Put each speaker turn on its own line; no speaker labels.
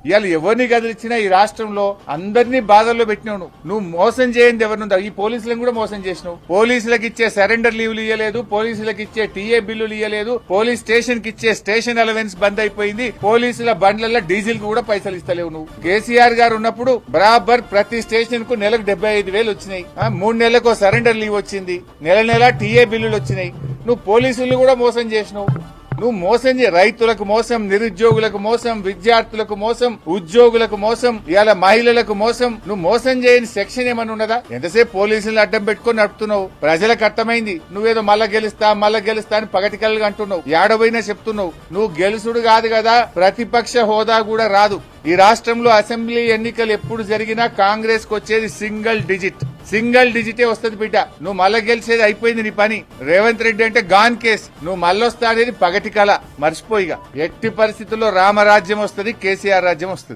ఇవాళ ఎవరిని కదిలిచ్చినా ఈ రాష్ట్రంలో అందరినీ బాధల్లో పెట్టినావు. నువ్వు మోసం చేయండి ఎవరినుందా? ఈ పోలీసులను కూడా మోసం చేసినావు. పోలీసులకు ఇచ్చే సరెండర్ లీవ్లు ఇవ్వలేదు, పోలీసులకు ఇచ్చే టీఏ బిల్లులు ఇవ్వలేదు, పోలీస్ స్టేషన్ కి ఇచ్చే స్టేషన్ అలవెన్స్ బంద్ అయిపోయింది, పోలీసుల బండ్లలో డీజిల్ కు కూడా పైసలు ఇస్తలేవు నువ్వు. కేసీఆర్ గారు ఉన్నప్పుడు బరాబర్ ప్రతి స్టేషన్ కు నెలకు 75,000 వచ్చినాయి. 3 నెలలకు సరెండర్ లీవ్ వచ్చింది, నెల నెల టీఏ బిల్లులు వచ్చినాయి. నువ్వు పోలీసులు కూడా మోసం చేసినావు. నువ్వు మోసం రైతులకు మోసం, నిరుద్యోగులకు మోసం, విద్యార్థులకు మోసం, ఉద్యోగులకు మోసం, ఇవాళ మహిళలకు మోసం. నువ్వు మోసం చేయని సెక్షన్ ఏమన్నా ఉన్నదా? ఎంతసేపు పోలీసులు అడ్డం పెట్టుకుని నడుపుతున్నావు. ప్రజలకు అర్థమైంది నువ్వేదో మళ్ళా గెలుస్తా అని పగటి కళ్ళగా అంటున్నావు. ఏడబోయినా చెప్తున్నావు. నువ్వు గెలుసుడు కాదు కదా, ప్రతిపక్ష హోదా కూడా రాదు. ఈ రాష్ట్రంలో అసెంబ్లీ ఎన్నికలు ఎప్పుడు జరిగినా కాంగ్రెస్ కు వచ్చేది సింగిల్ డిజిటే వస్తుంది బిడ్డ. నువ్వు మళ్ళా గెలిచేది అయిపోయింది నీ పని. రేవంత్ రెడ్డి అంటే గాన్ కేస్. నువ్వు మళ్ళొస్తా అనేది పగటి కళ, మర్చిపోయిగా. ఎట్టి పరిస్థితుల్లో రామరాజ్యం వస్తుంది, కేసీఆర్ రాజ్యం వస్తుంది.